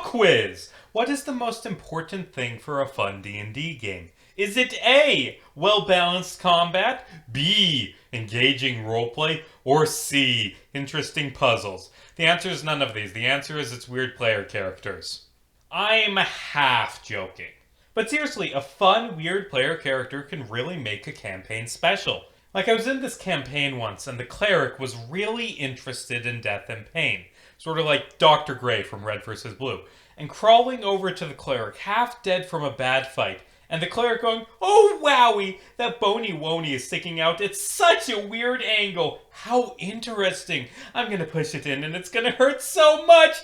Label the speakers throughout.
Speaker 1: Pop quiz! What is the most important thing for a fun D&D game? Is it A, well-balanced combat, B, engaging roleplay, or C, interesting puzzles? The answer is none of these. The answer is it's weird player characters. I'm half joking. But seriously, a fun, weird player character can really make a campaign special. Like, I was in this campaign once, and the cleric was really interested in death and pain. Sort of like Dr. Gray from Red vs. Blue. And crawling over to the cleric, half dead from a bad fight, and the cleric going, "Oh wowie, that bony wony is sticking out. It's such a weird angle. How interesting. I'm gonna push it in and it's gonna hurt so much."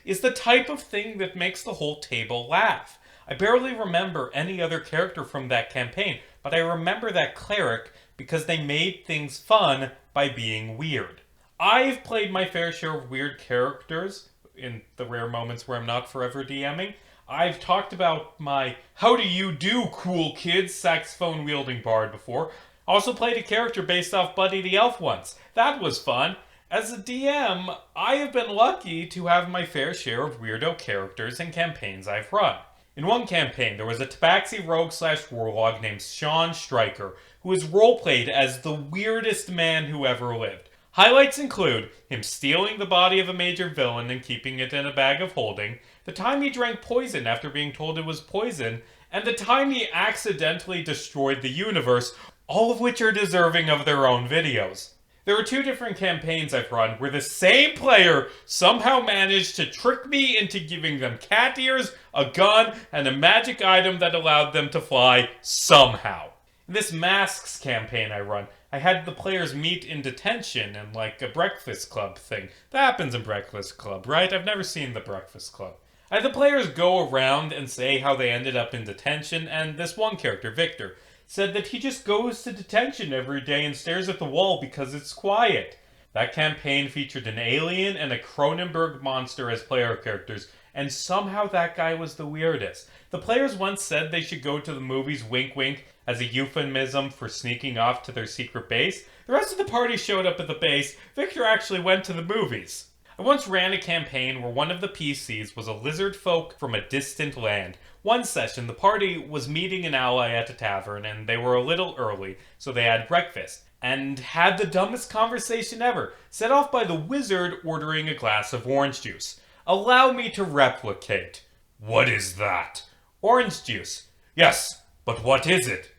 Speaker 1: Is the type of thing that makes the whole table laugh. I barely remember any other character from that campaign, but I remember that cleric because they made things fun by being weird. I've played my fair share of weird characters in the rare moments where I'm not forever DMing. I've talked about my "how do you do, cool kids" saxophone-wielding bard before. Also played a character based off Buddy the Elf once. That was fun. As a DM, I have been lucky to have my fair share of weirdo characters in campaigns I've run. In one campaign, there was a Tabaxi rogue/warlord named Sean Stryker, who was roleplayed as the weirdest man who ever lived. Highlights include him stealing the body of a major villain and keeping it in a bag of holding, the time he drank poison after being told it was poison, and the time he accidentally destroyed the universe, all of which are deserving of their own videos. There were two different campaigns I've run where the same player somehow managed to trick me into giving them cat ears, a gun, and a magic item that allowed them to fly somehow. In this Masks campaign I run, I had the players meet in detention in like a Breakfast Club thing. That happens in Breakfast Club, right? I've never seen the Breakfast Club. I had the players go around and say how they ended up in detention, and this one character, Victor, said that he just goes to detention every day and stares at the wall because it's quiet. That campaign featured an alien and a Cronenberg monster as player characters, and somehow that guy was the weirdest. The players once said they should go to the movies wink wink as a euphemism for sneaking off to their secret base. The rest of the party showed up at the base. Victor actually went to the movies. I once ran a campaign where one of the PCs was a lizard folk from a distant land. One session, the party was meeting an ally at a tavern, and they were a little early, so they had breakfast, and had the dumbest conversation ever, set off by the wizard ordering a glass of orange juice. Allow me to replicate. "What is that?" "Orange juice." "Yes, but what is it?"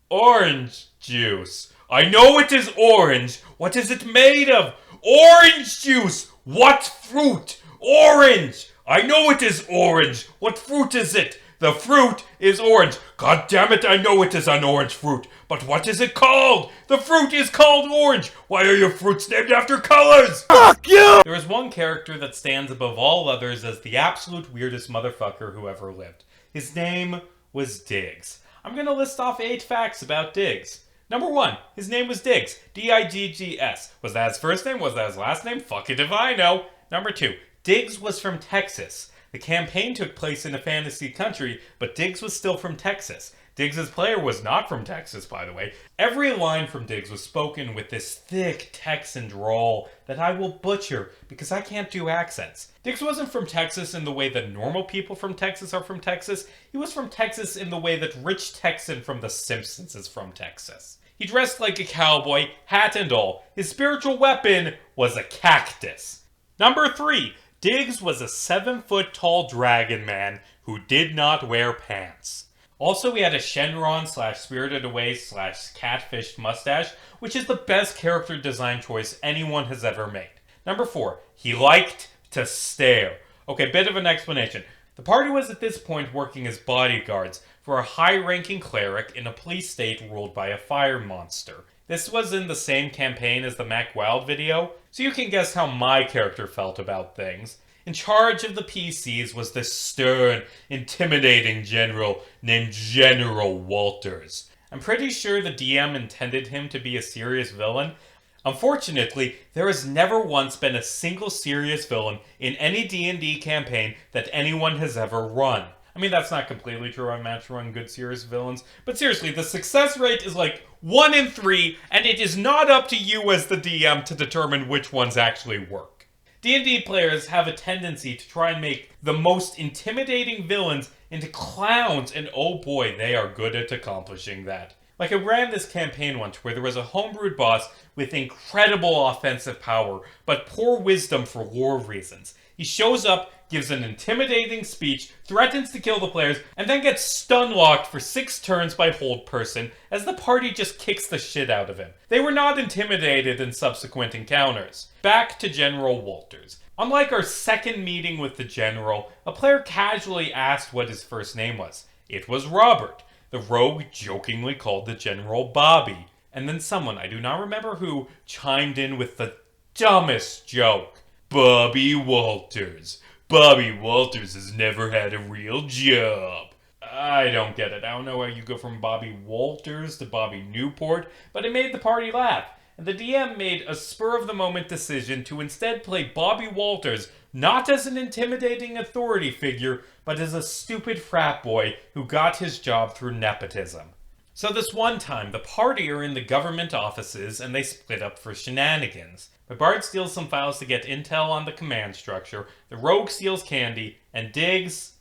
Speaker 1: "Orange juice." "I know it is orange. What is it made of?" "Orange juice." "What fruit?" "Orange." "I know it is orange. What fruit is it?" "The fruit is orange." "God damn it, I know it is an orange fruit. But what is it called?" "The fruit is called orange." "Why are your fruits named after colors?" Fuck you! There is one character that stands above all others as the absolute weirdest motherfucker who ever lived. His name was Diggs. I'm gonna list off 8 facts about Diggs. Number 1, his name was Diggs. D-I-G-G-S. Was that his first name? Was that his last name? Fuck it if I know. Number 2, Diggs was from Texas. The campaign took place in a fantasy country, but Diggs was still from Texas. Diggs' player was not from Texas, by the way. Every line from Diggs was spoken with this thick Texan drawl that I will butcher because I can't do accents. Diggs wasn't from Texas in the way that normal people from Texas are from Texas. He was from Texas in the way that Rich Texan from The Simpsons is from Texas. He dressed like a cowboy, hat and all. His spiritual weapon was a cactus. Number 3, Diggs was a 7-foot-tall dragon man who did not wear pants. Also, he had a Shenron/Spirited Away/Catfish mustache, which is the best character design choice anyone has ever made. Number 4, he liked to stare. Okay, bit of an explanation. The party was at this point working as bodyguards for a high-ranking cleric in a police state ruled by a fire monster. This was in the same campaign as the Mack Wilde video, so you can guess how my character felt about things. In charge of the PCs was this stern, intimidating general named General Walters. I'm pretty sure the DM intended him to be a serious villain. Unfortunately, there has never once been a single serious villain in any D&D campaign that anyone has ever run. I mean, that's not completely true. I've managed to run good serious villains. But seriously, the success rate is like 1 in 3, and it is not up to you as the DM to determine which ones actually work. D&D players have a tendency to try and make the most intimidating villains into clowns, and oh boy, they are good at accomplishing that. Like, I ran this campaign once where there was a homebrewed boss with incredible offensive power, but poor wisdom for lore reasons. He shows up, gives an intimidating speech, threatens to kill the players, and then gets stun-locked for 6 turns by hold person as the party just kicks the shit out of him. They were not intimidated in subsequent encounters. Back to General Walters. Unlike our second meeting with the General, a player casually asked what his first name was. It was Robert. The rogue jokingly called the General Bobby. And then someone, I do not remember who, chimed in with the dumbest joke. Bobby Walters. Bobby Walters has never had a real job. I don't get it. I don't know how you go from Bobby Walters to Bobby Newport, but it made the party laugh. And the DM made a spur-of-the-moment decision to instead play Bobby Walters not as an intimidating authority figure, but as a stupid frat boy who got his job through nepotism. So this one time, the party are in the government offices and they split up for shenanigans. The bard steals some files to get intel on the command structure, the rogue steals candy, and Diggs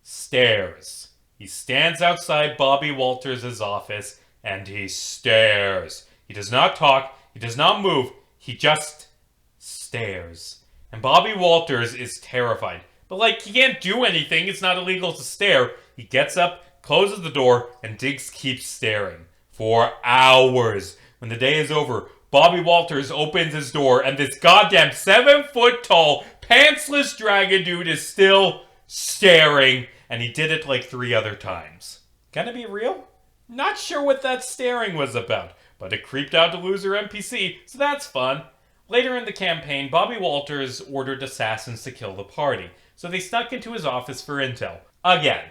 Speaker 1: stares. He stands outside Bobby Walters' office and he stares. He does not talk, he does not move, he just stares. And Bobby Walters is terrified. But like, he can't do anything, it's not illegal to stare. He gets up, closes the door, and Diggs keeps staring. For hours. When the day is over, Bobby Walters opens his door, and this goddamn 7-foot-tall, pantsless dragon dude is still staring. And he did it like 3 other times. Gonna be real? Not sure what that staring was about, but it creeped out a loser NPC, so that's fun. Later in the campaign, Bobby Walters ordered assassins to kill the party, so they snuck into his office for intel. Again.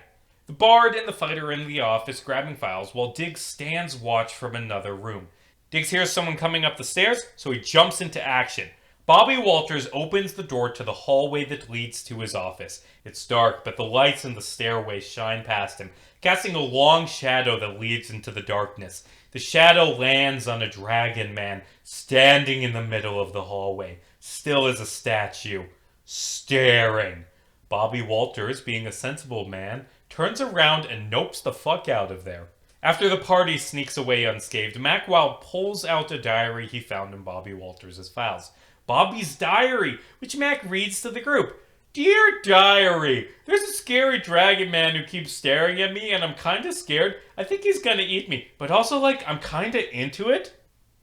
Speaker 1: The bard and the fighter are in the office grabbing files while Diggs stands watch from another room. Diggs hears someone coming up the stairs, so he jumps into action. Bobby Walters opens the door to the hallway that leads to his office. It's dark, but the lights in the stairway shine past him, casting a long shadow that leads into the darkness. The shadow lands on a dragon man standing in the middle of the hallway, still as a statue, staring. Bobby Walters, being a sensible man, turns around and nopes the fuck out of there. After the party sneaks away unscathed, Mack Wilde pulls out a diary he found in Bobby Walters' files. Bobby's diary, which Mack reads to the group. Dear Diary, there's a scary dragon man who keeps staring at me and I'm kinda scared. I think he's gonna eat me, but also I'm kinda into it.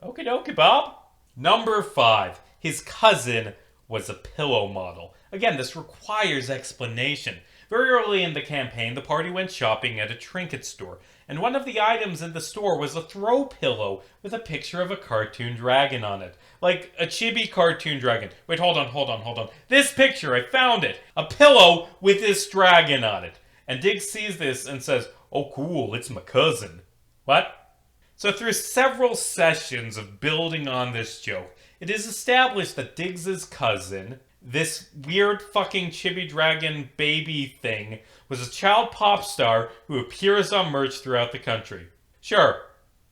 Speaker 1: Okie dokie, Bob. Number 5. His cousin was a pillow model. Again, this requires explanation. Very early in the campaign, the party went shopping at a trinket store, and one of the items in the store was a throw pillow with a picture of a cartoon dragon on it. Like a chibi cartoon dragon. Wait, hold on. This picture, I found it! A pillow with this dragon on it. And Diggs sees this and says, oh cool, it's my cousin. What? So through several sessions of building on this joke, it is established that Diggs' cousin, this weird fucking chibi dragon baby thing, was a child pop star who appears on merch throughout the country. Sure,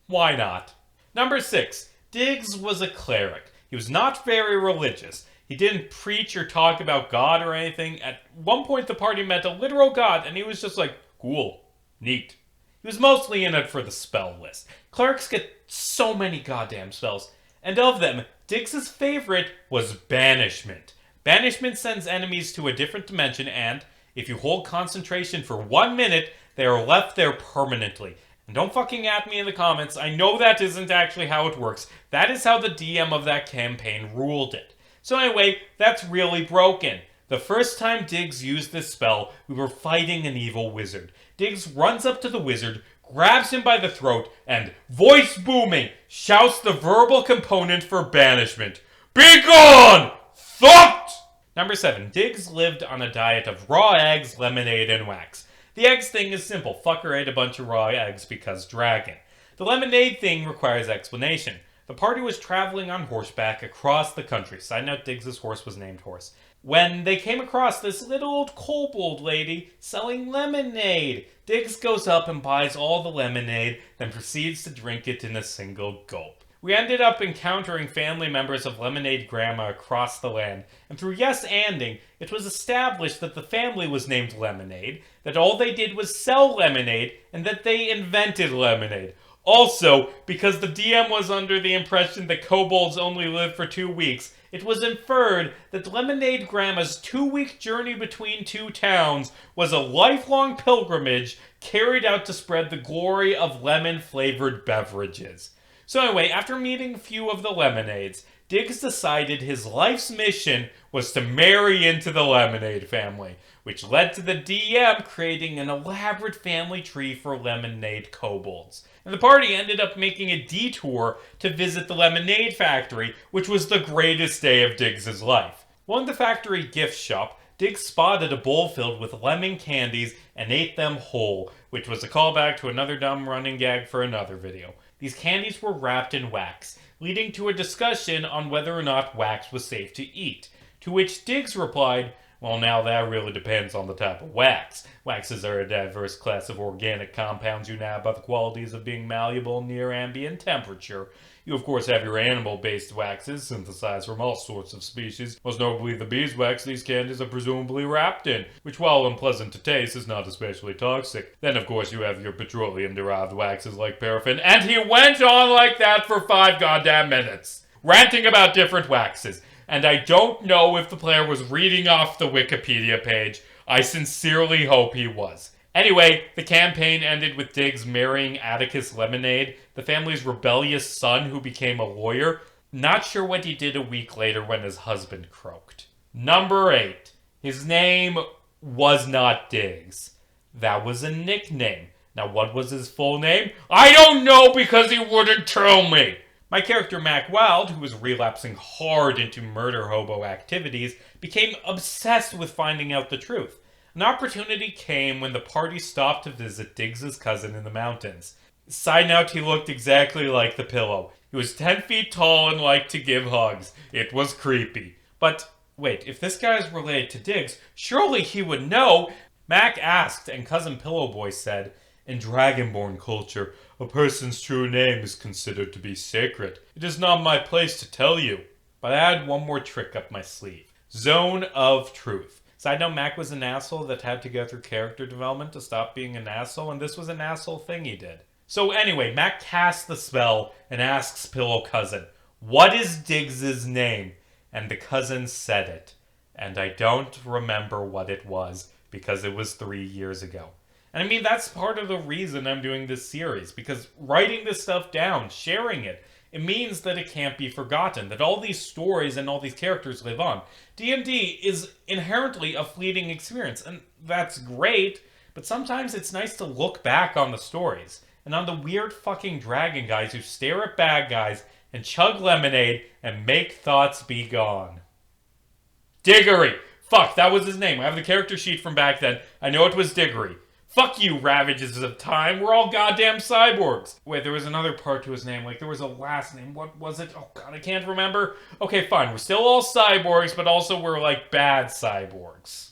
Speaker 1: why not? Number 6. Diggs was a cleric. He was not very religious. He didn't preach or talk about God or anything. At one point the party met a literal god and he was just like, cool, neat. He was mostly in it for the spell list. Clerics get so many goddamn spells. And of them, Diggs' favorite was Banishment. Banishment sends enemies to a different dimension and, if you hold concentration for 1 minute, they are left there permanently. And don't fucking at me in the comments, I know that isn't actually how it works. That is how the DM of that campaign ruled it. So anyway, that's really broken. The first time Diggs used this spell, we were fighting an evil wizard. Diggs runs up to the wizard, grabs him by the throat, and, voice booming, shouts the verbal component for Banishment. Be gone! Fucked! Number 7. Diggs lived on a diet of raw eggs, lemonade, and wax. The eggs thing is simple. Fucker ate a bunch of raw eggs because dragon. The lemonade thing requires explanation. The party was traveling on horseback across the country. Side note, Diggs' horse was named Horse. When they came across this little old kobold lady selling lemonade. Diggs goes up and buys all the lemonade, then proceeds to drink it in a single gulp. we ended up encountering family members of Lemonade Grandma across the land, and through yes-anding, it was established that the family was named Lemonade, that all they did was sell lemonade, and that they invented lemonade. Also, because the DM was under the impression that kobolds only live for 2 weeks, it was inferred that Lemonade Grandma's 2-week journey between two towns was a lifelong pilgrimage carried out to spread the glory of lemon-flavored beverages. So anyway, after meeting a few of the Lemonades, Diggs decided his life's mission was to marry into the Lemonade family, which led to the DM creating an elaborate family tree for Lemonade kobolds. And the party ended up making a detour to visit the Lemonade factory, which was the greatest day of Diggs' life. While in the factory gift shop, Diggs spotted a bowl filled with lemon candies and ate them whole, which was a callback to another dumb running gag for another video. These candies were wrapped in wax, leading to a discussion on whether or not wax was safe to eat, to which Diggs replied, "Well, now that really depends on the type of wax. Waxes are a diverse class of organic compounds unite by the qualities of being malleable near ambient temperature. You, of course, have your animal-based waxes, synthesized from all sorts of species. Most notably the beeswax these candies are presumably wrapped in, which, while unpleasant to taste, is not especially toxic. Then, of course, you have your petroleum-derived waxes like paraffin." And he went on like that for 5 goddamn minutes, ranting about different waxes. And I don't know if the player was reading off the Wikipedia page. I sincerely hope he was. Anyway, the campaign ended with Diggs marrying Atticus Lemonade, the family's rebellious son who became a lawyer. Not sure what he did a week later when his husband croaked. Number 8. His name was not Diggs. That was a nickname. Now what was his full name? I don't know because he wouldn't tell me. My character Mack Wilde, who was relapsing hard into murder hobo activities, became obsessed with finding out the truth. An opportunity came when the party stopped to visit Diggs' cousin in the mountains. Side note, he looked exactly like the pillow. He was 10 feet tall and liked to give hugs. It was creepy. But wait, if this guy is related to Diggs, surely he would know. Mac asked, and Cousin Pillowboy said, "In Dragonborn culture, a person's true name is considered to be sacred. It is not my place to tell you." But I had one more trick up my sleeve. Zone of Truth. Side note, Mac was an asshole that had to go through character development to stop being an asshole, and this was an asshole thing he did. So anyway, Mac casts the spell and asks Pillow Cousin, "What is Diggs' name?" And the cousin said it. And I don't remember what it was, because it was 3 years ago. And I mean, that's part of the reason I'm doing this series, because writing this stuff down, sharing it, it means that it can't be forgotten, that all these stories and all these characters live on. D&D is inherently a fleeting experience, and that's great, but sometimes it's nice to look back on the stories, and on the weird fucking dragon guys who stare at bad guys and chug lemonade and make thoughts be gone. Diggory! Fuck, that was his name. I have the character sheet from back then. I know it was Diggory. Fuck you, Ravages of Time. We're all goddamn cyborgs. Wait, there was another part to his name. Like, there was a last name. What was it? Oh, God, I can't remember. Okay, fine. We're still all cyborgs, but also we're, like, bad cyborgs.